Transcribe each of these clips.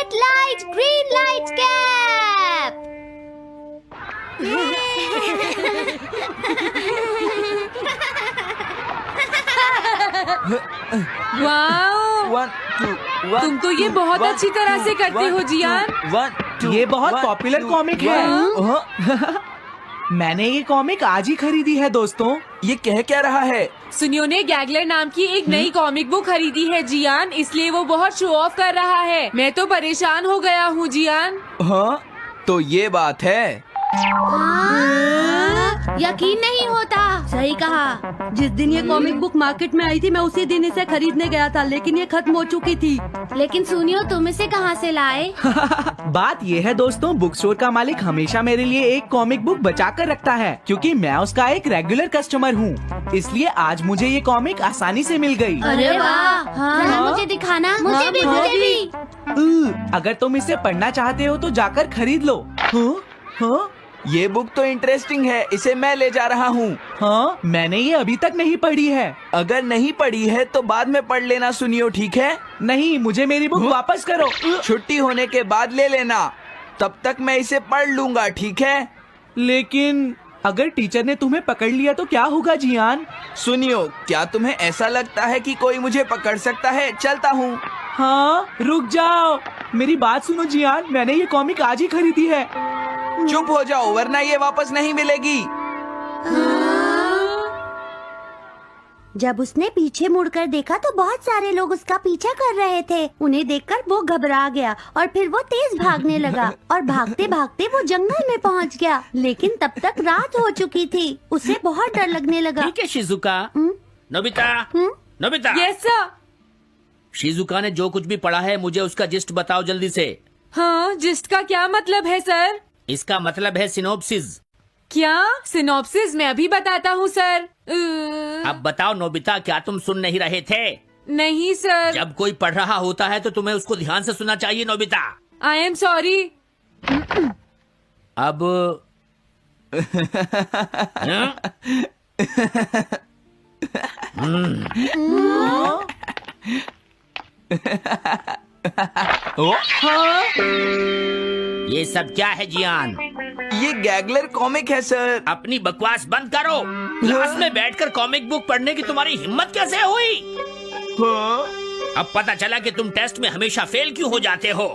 Red light, green light cap. Wow, तुम तो ये बहुत अच्छी तरह से करते हो जियान। ये बहुत पॉपुलर कॉमिक है। मैंने ये कॉमिक आज ही खरीदी है दोस्तों। ये कह क्या रहा है? सुनियो ने गैगलर नाम की एक नई कॉमिक बुक खरीदी है जियान, इसलिए वो बहुत शो ऑफ कर रहा है। मैं तो परेशान हो गया हूँ जियान। हाँ, तो ये बात है। यकीन नहीं होता। सही कहा। जिस दिन ये कॉमिक बुक मार्केट में आई थी मैं उसी दिन इसे खरीदने गया था, लेकिन ये खत्म हो चुकी थी। लेकिन सुनियो, तुम इसे कहाँ से लाए? बात ये है दोस्तों, बुक स्टोर का मालिक हमेशा मेरे लिए एक कॉमिक बुक बचा कर रखता है, क्योंकि मैं उसका एक रेगुलर कस्टमर हूँ। इसलिए आज मुझे ये कॉमिक आसानी से मिल गई। अरे वाह, जरा मुझे दिखाना। मुझे भी, मुझे भी। अगर तुम इसे पढ़ना चाहते हो तो जाकर खरीद लो। हाँ? ये बुक तो इंटरेस्टिंग है, इसे मैं ले जा रहा हूँ। हाँ, मैंने ये अभी तक नहीं पढ़ी है। अगर नहीं पढ़ी है तो बाद में पढ़ लेना सुनियो, ठीक है? नहीं, मुझे मेरी बुक वापस करो। छुट्टी होने के बाद ले लेना, तब तक मैं इसे पढ़ लूंगा, ठीक है? लेकिन अगर टीचर ने तुम्हें पकड़ लिया तो क्या होगा जियान? सुनियो, क्या तुम्हें ऐसा लगता है कि कोई मुझे पकड़ सकता है? चलता हूँ। हाँ, रुक जाओ, मेरी बात सुनो जियान, मैंने ये कॉमिक आज ही खरीदी है। चुप हो जाओ, वरना ये वापस नहीं मिलेगी। जब उसने पीछे मुड़कर देखा तो बहुत सारे लोग उसका पीछा कर रहे थे। उन्हें देखकर वो घबरा गया और फिर वो तेज भागने लगा और भागते भागते वो जंगल में पहुंच गया। लेकिन तब तक रात हो चुकी थी। उसे बहुत डर लगने लगा। ठीक है Shizuka. Nobita, Nobita. Yes sir. Shizuka ने जो कुछ भी पढ़ा है मुझे उसका जिस्ट बताओ जल्दी से। हाँ, जिस्ट का क्या मतलब है सर? इसका मतलब है सिनोप्सिस। क्या? सिनॉप्सिस मैं अभी बताता हूँ सर। अब बताओ नोबिता, क्या तुम सुन नहीं रहे थे? नहीं सर। जब कोई पढ़ रहा होता है तो तुम्हें उसको ध्यान से सुनना चाहिए नोबिता। I am sorry. अब ये सब क्या है जियान? ये गैगलर कॉमिक है सर। अपनी बकवास बंद करो। क्लास में बैठकर कॉमिक बुक पढ़ने की तुम्हारी हिम्मत कैसे हुई? अब पता चला कि तुम टेस्ट में हमेशा फेल क्यों हो जाते हो।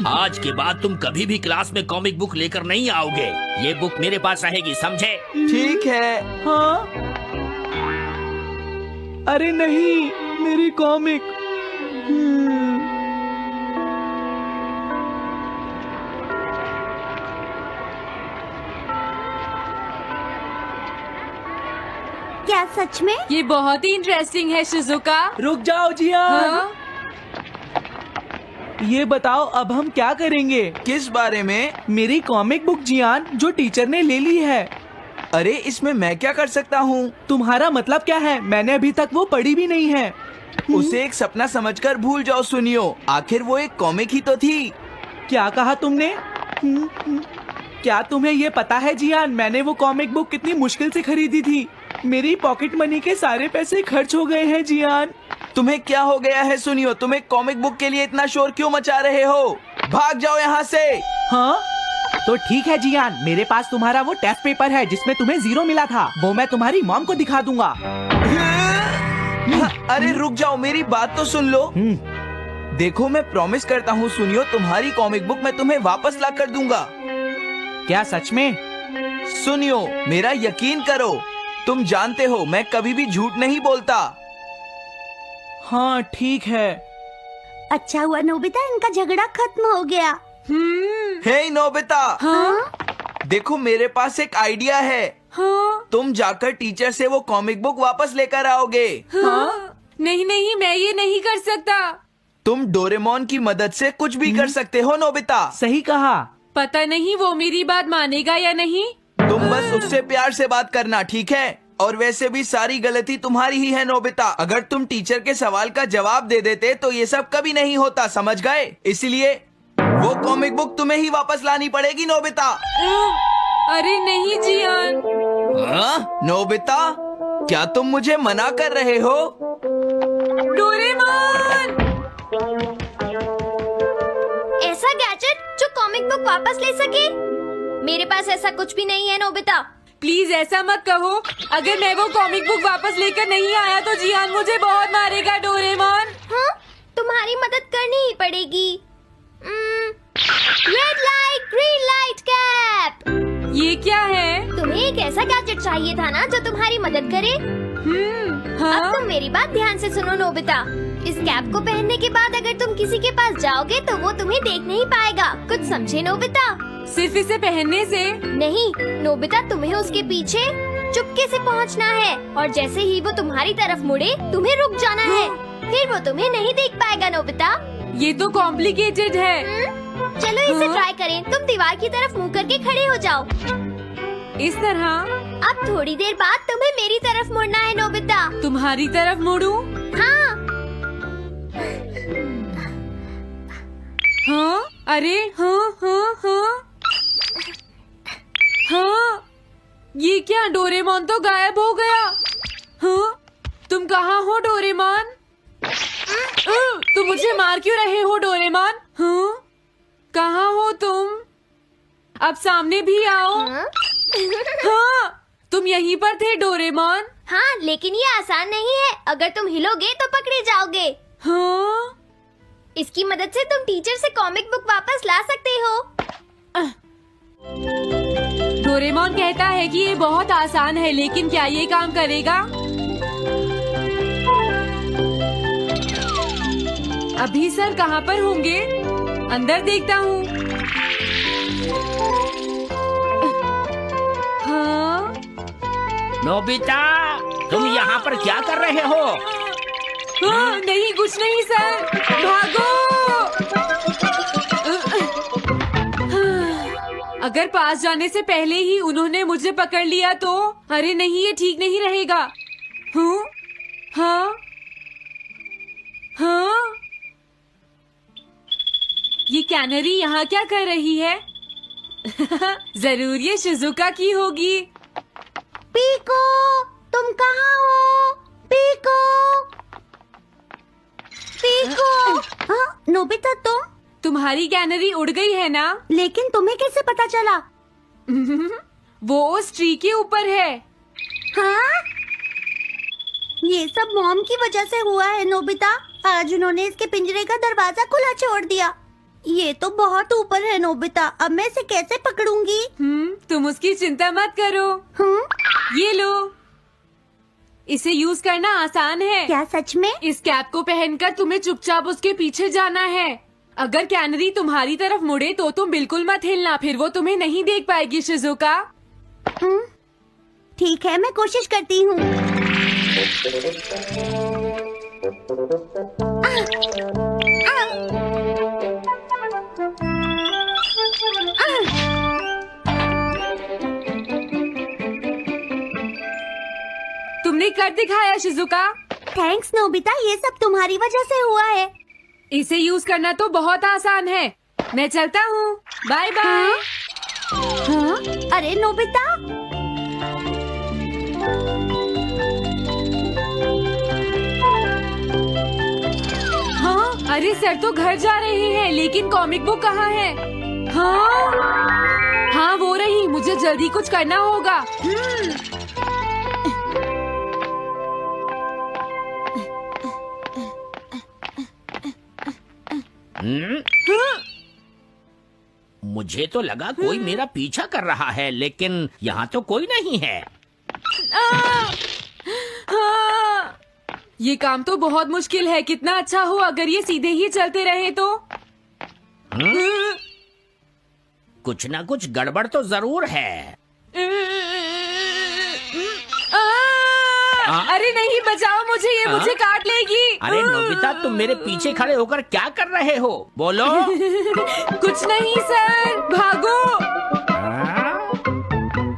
आज के बाद तुम कभी भी क्लास में कॉमिक बुक लेकर नहीं आओगे। ये बुक मेरे पास रहेगी, समझे? ठीक है। हाँ? अरे नहीं, मेरी कॉमिक। क्या सच में? ये बहुत ही इंटरेस्टिंग है शिजुका। रुक जाओ जियान। हाँ? ये बताओ अब हम क्या करेंगे? किस बारे में? मेरी कॉमिक बुक जियान, जो टीचर ने ले ली है। अरे इसमें मैं क्या कर सकता हूँ? तुम्हारा मतलब क्या है? मैंने अभी तक वो पढ़ी भी नहीं है। उसे एक सपना समझकर भूल जाओ सुनियो, आखिर वो एक कॉमिक ही तो थी। क्या कहा तुमने? क्या तुम्हें ये पता है जियान, मैंने वो कॉमिक बुक कितनी मुश्किल से खरीदी थी। मेरी पॉकेट मनी के सारे पैसे खर्च हो गए हैं जियान। तुम्हें क्या हो गया है सुनियो? तुम एक कॉमिक बुक के लिए इतना शोर क्यों मचा रहे हो? भाग जाओ यहाँ से। हाँ? तो ठीक है जियान, मेरे पास तुम्हारा वो टेस्ट पेपर है जिसमें तुम्हें 0 मिला था। वो मैं तुम्हारी मॉम को दिखा दूंगा। अरे रुक जाओ, मेरी बात तो सुन लो। देखो, मैं प्रॉमिस करता हूँ सुनियो, तुम्हारी कॉमिक बुक मैं तुम्हें वापस ला कर दूंगा। क्या सच में? सुनियो, मेरा यकीन करो, तुम जानते हो मैं कभी भी झूठ नहीं बोलता। हाँ ठीक है। अच्छा हुआ नोबिता, इनका झगड़ा खत्म हो गया। हे नोबिता। हाँ? देखो, मेरे पास एक आइडिया है। हाँ? तुम जाकर टीचर से वो कॉमिक बुक वापस लेकर आओगे। हाँ? नहीं नहीं, मैं ये नहीं कर सकता। तुम डोरेमोन की मदद से कुछ भी कर सकते हो नोबिता। सही कहा। पता नहीं वो मेरी बात मानेगा या नहीं। तुम बस उससे प्यार से बात करना, ठीक है? और वैसे भी सारी गलती तुम्हारी ही है नोबिता। अगर तुम टीचर के सवाल का जवाब दे देते तो ये सब कभी नहीं होता, समझ गए? इसलिए वो कॉमिक बुक तुम्हें ही वापस लानी पड़ेगी नोबिता। अरे नहीं जियान। नोबिता, क्या तुम मुझे मना कर रहे हो? डोरेमोन! बुक वापस ले सके? मेरे पास ऐसा कुछ भी नहीं है नोबिता। प्लीज ऐसा मत कहो। अगर मैं वो कॉमिक बुक वापस लेकर नहीं आया तो जियान मुझे बहुत मारेगा डोरेमोन। हाँ, तुम्हारी मदद करनी ही पड़ेगी। Red light green light cap. ये क्या है? तुम्हें एक ऐसा गैजेट चाहिए था ना जो तुम्हारी मदद करे। हाँ? अब तुम मेरी बात ध्यान से सुनो नोबिता। इस कैप को पहनने के बाद अगर तुम किसी के पास जाओगे तो वो तुम्हें देख नहीं पाएगा। कुछ समझे नोबिता? सिर्फ इसे पहनने से? नहीं नोबिता, तुम्हें उसके पीछे चुपके से पहुंचना है और जैसे ही वो तुम्हारी तरफ मुड़े तुम्हें रुक जाना है। फिर वो तुम्हें नहीं देख पाएगा नोबिता। ये तो कॉम्प्लिकेटेड है। चलो इसे ट्राई करें। तुम दीवार की तरफ मुंह करके खड़े हो जाओ। इस तरह? अब थोड़ी देर बाद तुम्हें मेरी तरफ मुड़ना है नोबिता। तुम्हारी तरफ मुड़ूं? हाँ। हाँ? अरे हाँ हाँ हाँ हाँ, ये क्या? डोरेमोन तो गायब हो गया। हाँ? तुम कहाँ हो डोरेमोन? तुम मुझे मार क्यों रहे हो डोरेमोन? हाँ? कहाँ हो तुम? अब सामने भी आओ। हाँ, तुम यहीं पर थे डोरेमोन। हाँ, लेकिन ये आसान नहीं है। अगर तुम हिलोगे तो पकड़े जाओगे। हाँ? इसकी मदद से तुम टीचर से कॉमिक बुक वापस ला सकते हो। डोरेमोन कहता है कि ये बहुत आसान है, लेकिन क्या ये काम करेगा? अभी सर कहाँ पर होंगे? अंदर देखता हूँ। हाँ? नोबिता, तुम यहाँ पर क्या कर रहे हो? हाँ, नहीं कुछ नहीं सर। भागो! अगर पास जाने से पहले ही उन्होंने मुझे पकड़ लिया तो? अरे नहीं, ये ठीक नहीं रहेगा। हाँ? हाँ? हाँ? ये कैनरी यहाँ क्या कर रही है? जरूर ये शिजुका की होगी। पीको, तुम कहाँ हो? Pico, pico. हाँ, नोबिता तुम? तुम्हारी कैनरी उड़ गई है ना? लेकिन तुम्हें कैसे पता चला? वो उस ट्री के ऊपर है। हाँ? ये सब मॉम की वजह से हुआ है नोबिता। आज उन्होंने इसके पिंजरे का दरवाजा खुला छोड़ दिया। ये तो बहुत ऊपर है नोबिता। अब मैं इसे कैसे पकड़ूंगी? तुम उसकी चिंता मत करो। ये लो, इसे यूज करना आसान है। क्या सच में? इस कैप को पहनकर तुम्हें चुपचाप उसके पीछे जाना है। अगर कैनरी तुम्हारी तरफ मुड़े तो तुम बिल्कुल मत हिलना, फिर वो तुम्हें नहीं देख पाएगी शिजुका। ठीक है, मैं कोशिश करती हूँ। तुमने कर दिखाया शिजुका। थैंक्स नोबिता, ये सब तुम्हारी वजह से हुआ है। इसे यूज करना तो बहुत आसान है। मैं चलता हूँ। Bye bye. हाँ? अरे नोबिता, हाँ? अरे सर तो घर जा रहे हैं, लेकिन कॉमिक बुक कहाँ है? हाँ? हाँ वो रही। मुझे जल्दी कुछ करना होगा। मुझे तो लगा कोई मेरा पीछा कर रहा है, लेकिन यहाँ तो कोई नहीं है। हाँ, ये काम तो बहुत मुश्किल है। कितना अच्छा हो अगर ये सीधे ही चलते रहे तो। कुछ ना कुछ गड़बड़ तो जरूर है। अरे नहीं, बचाओ मुझे, ये मुझे काट लेगी। अरे नोबिता, तुम मेरे पीछे खड़े होकर क्या कर रहे हो? बोलो। कुछ नहीं सर, भागो।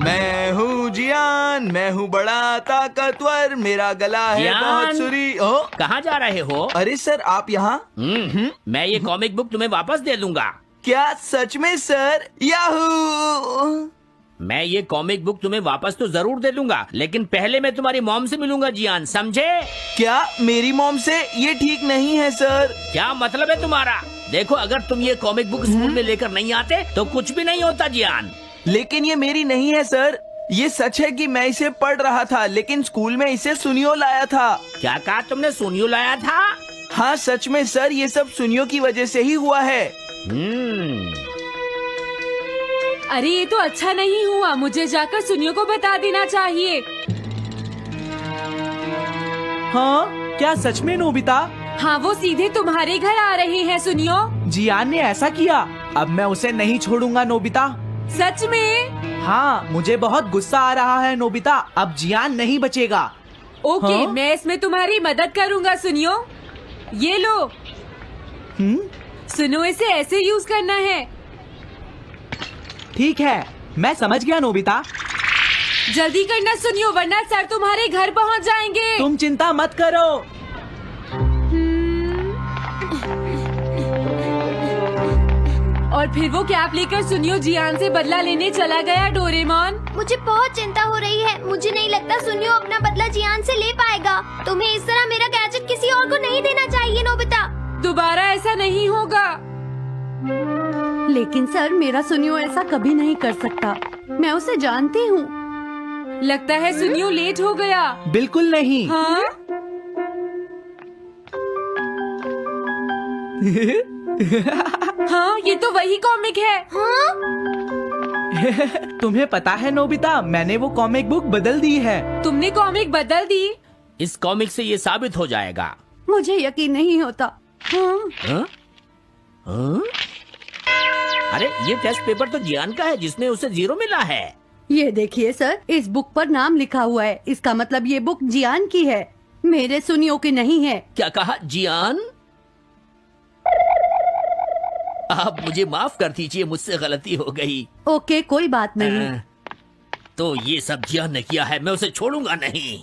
मैं हूँ जियान, मैं हूँ बड़ा ताकतवर, मेरा गला है जियान? बहुत सुरी। ओ, कहाँ जा रहे हो? अरे सर आप यहाँ? मैं ये कॉमिक बुक तुम्हें वापस दे दूंगा। क्या सच में सर? याहू! मैं ये कॉमिक बुक तुम्हें वापस तो जरूर दे दूंगा, लेकिन पहले मैं तुम्हारी मॉम से मिलूंगा जियान, समझे? क्या मेरी मॉम से? ये ठीक नहीं है सर। क्या मतलब है तुम्हारा? देखो, अगर तुम ये कॉमिक बुक स्कूल में लेकर नहीं आते तो कुछ भी नहीं होता जियान। लेकिन ये मेरी नहीं है सर। ये सच है कि मैं इसे पढ़ रहा था, लेकिन स्कूल में इसे सुनियो लाया था। क्या कहा तुमने? सुनियो लाया था? हाँ सच में सर, ये सब सुनियो की वजह से ही हुआ है। अरे ये तो अच्छा नहीं हुआ, मुझे जाकर सुनियो को बता देना चाहिए। हाँ, क्या सच में नोबिता? हाँ, वो सीधे तुम्हारे घर आ रहे हैं सुनियो। जियान ने ऐसा किया। अब मैं उसे नहीं छोड़ूंगा नोबिता। सच में? हाँ, मुझे बहुत गुस्सा आ रहा है नोबिता। अब जियान नहीं बचेगा। ओके, हाँ? मैं इसमें तुम्हारी मदद करूँगा सुनियो। ये लो, सुनो, इसे ऐसे यूज करना है। ठीक है, मैं समझ गया नोबिता। जल्दी करना सुनियो, वरना सर तुम्हारे घर पहुँच जाएंगे। तुम चिंता मत करो। और फिर वो कैप लेकर सुनियो जियान से बदला लेने चला गया। डोरेमोन, मुझे बहुत चिंता हो रही है। मुझे नहीं लगता सुनियो अपना बदला जियान से ले पाएगा। तुम्हें इस तरह मेरा गैजेट किसी और को नहीं देना चाहिए नोबिता। दोबारा ऐसा नहीं होगा। लेकिन सर, मेरा सुनियो ऐसा कभी नहीं कर सकता। मैं उसे जानती हूँ। लगता है सुनियो लेट हो गया। बिल्कुल नहीं। हाँ? हाँ, ये तो वही कॉमिक है। हाँ? तुम्हें पता है नोबिता, मैंने वो कॉमिक बुक बदल दी है। तुमने कॉमिक बदल दी? इस कॉमिक से ये साबित हो जाएगा। मुझे यकीन नहीं होता। हाँ। हाँ? हाँ? अरे ये टेस्ट पेपर तो जियान का है, जिसमें उसे 0 मिला है। ये देखिए सर, इस बुक पर नाम लिखा हुआ है। इसका मतलब ये बुक जियान की है, मेरे सुनियो की नहीं है। क्या कहा? जियान? आप मुझे माफ कर दीजिए, मुझसे गलती हो गई। ओके, कोई बात नहीं। तो ये सब जियान ने किया है, मैं उसे छोड़ूंगा नहीं।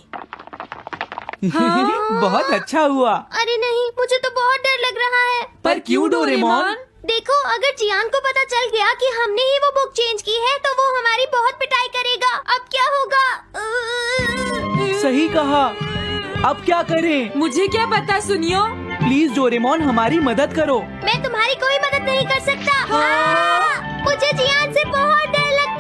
बहुत अच्छा हुआ। अरे नहीं, मुझे तो बहुत डर लग रहा है। पर क्यों डोरेमोन? देखो, अगर जियान को पता चल गया कि हमने ही वो बुक चेंज की है तो वो हमारी बहुत पिटाई करेगा। अब क्या होगा? सही कहा। अब क्या करें? मुझे क्या पता सुनियो। प्लीज डोरेमोन, हमारी मदद करो। मैं तुम्हारी कोई मदद नहीं कर सकता। मुझे जियान से बहुत डर लगता